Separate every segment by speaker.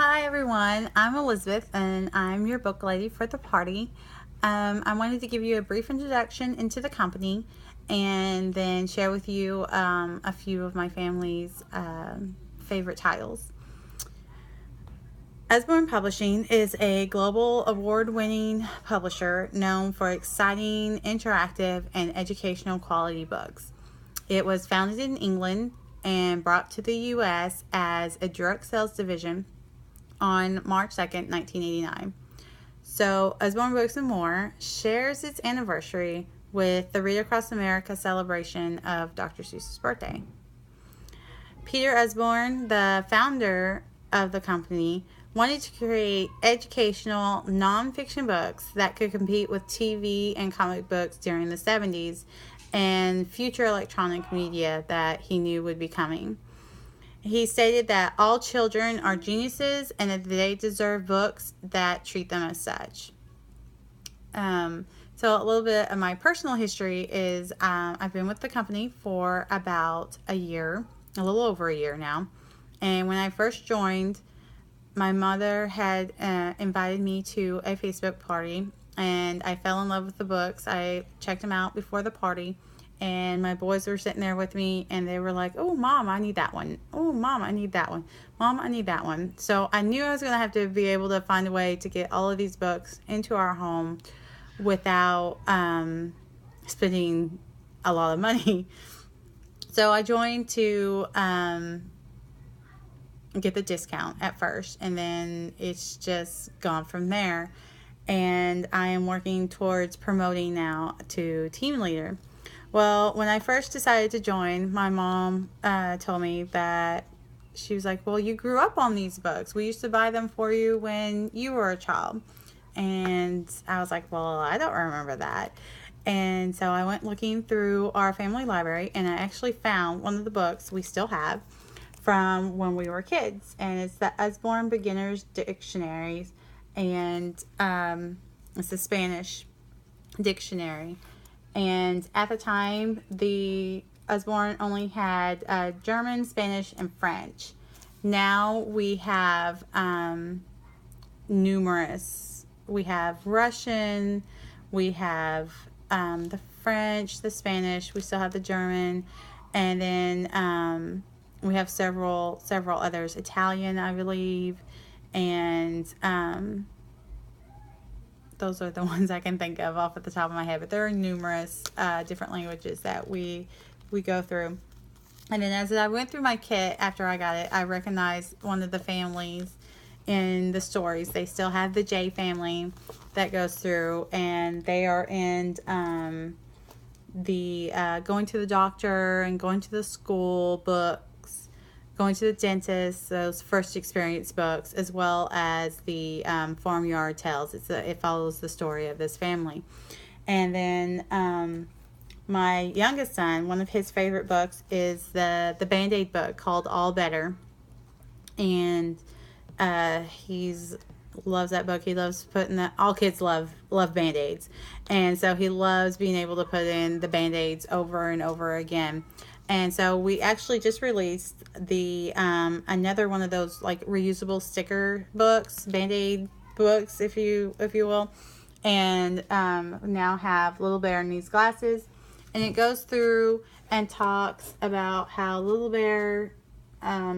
Speaker 1: Hi everyone, I'm Elizabeth and I'm your book lady for the party. I wanted to give you a brief introduction into the company and then share with you a few of my family's favorite titles. Usborne Publishing is a global award-winning publisher known for exciting, interactive, and educational quality books. It was founded in England and brought to the U.S. as a direct sales division on March 2nd, 1989. So, Usborne Books and More shares its anniversary with the Read Across America celebration of Dr. Seuss's birthday. Peter Usborne, the founder of the company, wanted to create educational nonfiction books that could compete with TV and comic books during the 70s and future electronic media that he knew would be coming. He stated that all children are geniuses and that they deserve books that treat them as such. So a little bit of my personal history is I've been with the company for about a year, a little over a year now. And when I first joined, my mother had invited me to a Facebook party, and I fell in love with the books. I checked them out before the party, and my boys were sitting there with me, and they were like, "Oh, Mom, I need that one. Oh, Mom, I need that one. Mom, I need that one." So I knew I was going to have to be able to find a way to get all of these books into our home without spending a lot of money. So I joined to get the discount at first, and then it's just gone from there. And I am working towards promoting now to team leader. Well, when I first decided to join, my mom told me that she was like, "Well, you grew up on these books. We used to buy them for you when you were a child." And I was like, "Well, I don't remember that." And so I went looking through our family library, and I actually found one of the books we still have from when we were kids, and it's the Usborne Beginner's Dictionaries, and it's a Spanish dictionary. And at the time, the Usborne only had German, Spanish, and French. Now we have numerous. We have Russian, we have the French, the Spanish, we still have the German, and then we have several others, Italian, I believe, and those are the ones I can think of off at the top of my head. But there are numerous different languages that we go through. And then as I went through my kit after I got it, I recognized one of the families in the stories. They still have the J family that goes through, and they are in the going to the doctor and going to the school books, going to the dentist, those first experience books, as well as the Farmyard Tales. It follows the story of this family. And then my youngest son, one of his favorite books is the Band-Aid book called All Better. And he's loves that book. He loves putting that. All kids love Band-Aids, and so he loves being able to put in the Band-Aids over and over again. And so we actually just released the another one of those like reusable sticker books, Band-Aid books, if you will, and now have Little Bear needs glasses, and it goes through and talks about how Little Bear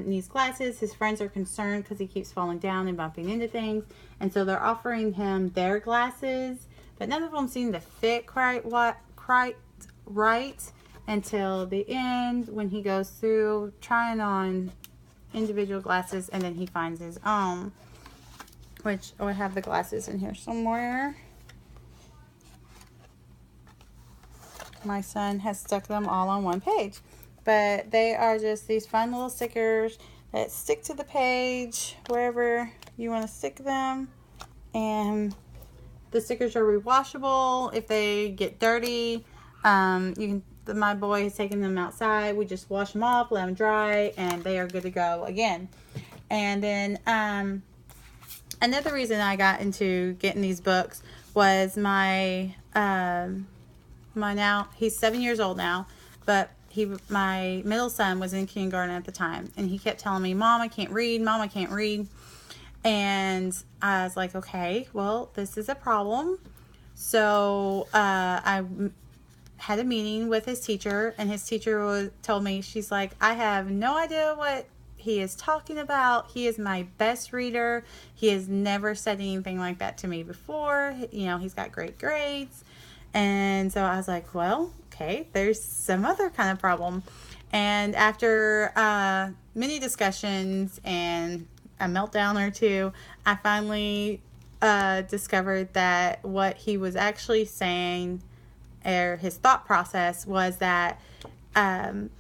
Speaker 1: needs glasses. His friends are concerned because he keeps falling down and bumping into things, and so they're offering him their glasses, but none of them seem to fit quite right until the end when he goes through trying on individual glasses, and then he finds his own, which I have the glasses in here somewhere. My son has stuck them all on one page. But they are just these fun little stickers that stick to the page wherever you want to stick them. And the stickers are rewashable if they get dirty. My boy has taken them outside. We just wash them off, let them dry, and they are good to go again. And then another reason I got into getting these books was my now, he's 7 years old now, but my middle son was in kindergarten at the time, and he kept telling me, "Mom, I can't read. Mom, I can't read." And I was like, okay, well, this is a problem. So I had a meeting with his teacher, and his teacher told me, she's like, I have no idea what he is talking about. He is my best reader. He has never said anything like that to me before. You know, he's got great grades. And so I was like, well, okay, there's some other kind of problem. And after many discussions and a meltdown or two, I finally discovered that what he was actually saying, or his thought process, was that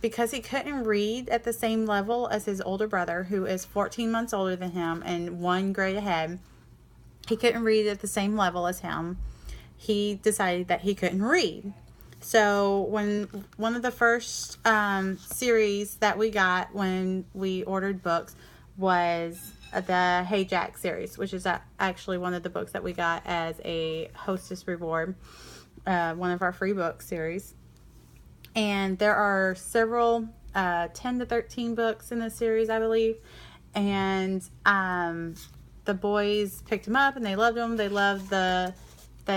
Speaker 1: because he couldn't read at the same level as his older brother, who is 14 months older than him and 1 grade ahead, he couldn't read at the same level as him. He decided that he couldn't read. So when one of the first series that we got when we ordered books was the Hey Jack series, which is actually one of the books that we got as a hostess reward, one of our free book series. And there are several 10 to 13 books in this series, I believe. And the boys picked them up and they loved them. They loved that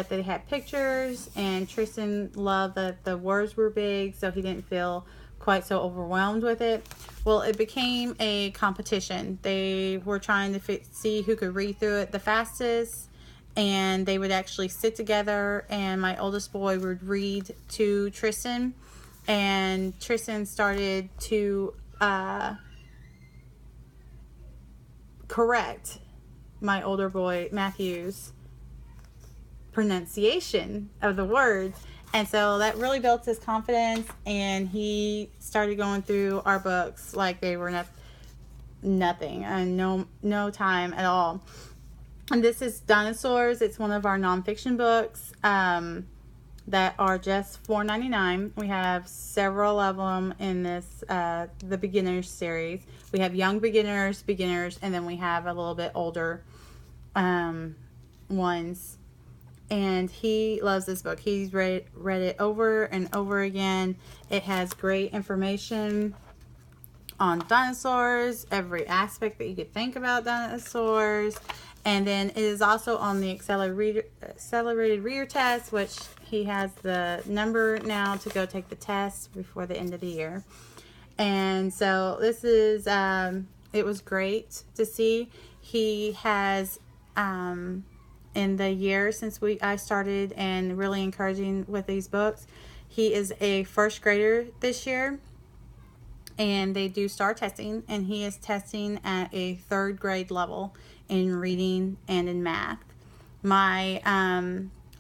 Speaker 1: they had pictures, and Tristan loved that the words were big, so he didn't feel quite so overwhelmed with it. Well, it became a competition. They were trying to see who could read through it the fastest, and they would actually sit together, and my oldest boy would read to Tristan, and Tristan started to correct my older boy Matthew's pronunciation of the words. And so that really built his confidence, and he started going through our books like they were nothing, and no time at all. And this is Dinosaurs. It's one of our nonfiction books that are just $4.99. We have several of them in this the beginners series. We have young beginners, and then we have a little bit older ones. And he loves this book. He's read it over and over again. It has great information on dinosaurs, every aspect that you could think about dinosaurs. And then it is also on the accelerated reader test, which he has the number now to go take the test before the end of the year. And so this is, it was great to see. He has, in the year since I started and really encouraging with these books, he is a first grader this year, and they do STAR testing, and he is testing at a 3rd grade level in reading and in math. My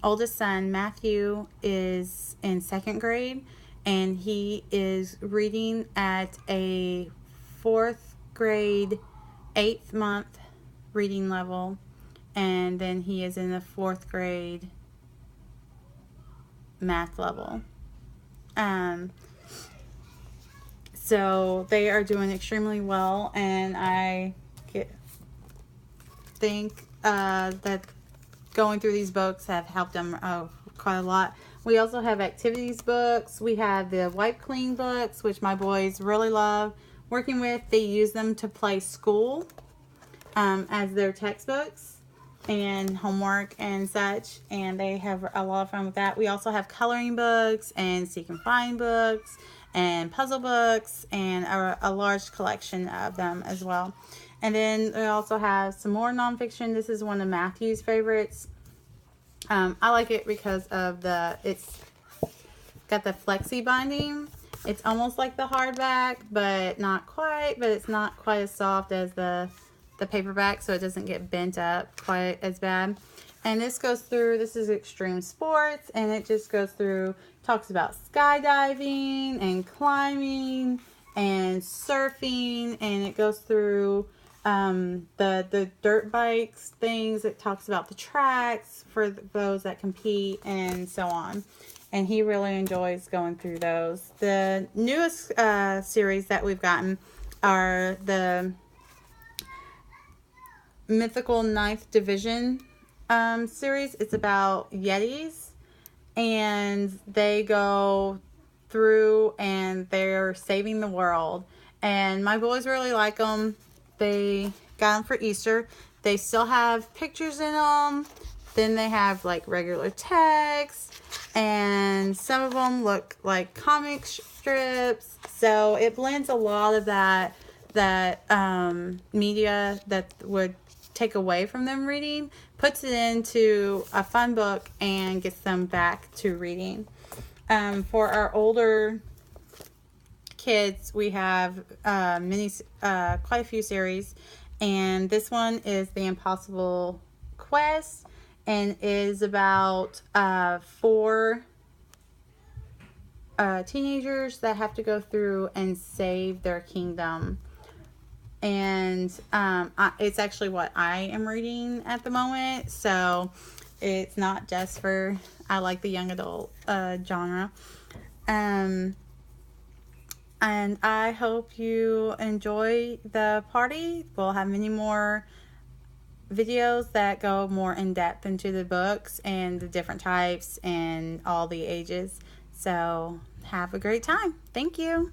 Speaker 1: oldest son Matthew is in 2nd grade, and he is reading at a 4th grade 8th month reading level. And then he is in the 4th grade math level. So they are doing extremely well, and I think that going through these books have helped them quite a lot. We also have activities books. We have the Wipe Clean books, which my boys really love working with. They use them to play school as their textbooks and homework and such, and they have a lot of fun with that. We also have coloring books and seek and find books and puzzle books, and a large collection of them as well. And then we also have some more nonfiction. This is one of Matthew's favorites. I like it because of it's got the flexi binding. It's almost like the hardback, but not quite, but it's not quite as soft as the paperback, so it doesn't get bent up quite as bad. And this is extreme sports, and it just goes through, talks about skydiving and climbing and surfing, and it goes through the dirt bikes things. It talks about the tracks for those that compete and so on. And he really enjoys going through those. The newest series that we've gotten are the Mythical 9th Division series. It's about Yetis, and they go through and they're saving the world. And my boys really like them. They got them for Easter. They still have pictures in them. Then they have like regular text, and some of them look like comic strips. So it blends a lot of that media that would take away from them reading, puts it into a fun book, and gets them back to reading. For our older kids, we have quite a few series, and this one is The Impossible Quest, and is about 4 teenagers that have to go through and save their kingdom. And it's actually what I am reading at the moment, so it's not just for, I like the young adult genre. And I hope you enjoy the party. We'll have many more videos that go more in depth into the books and the different types and all the ages. So have a great time. Thank you.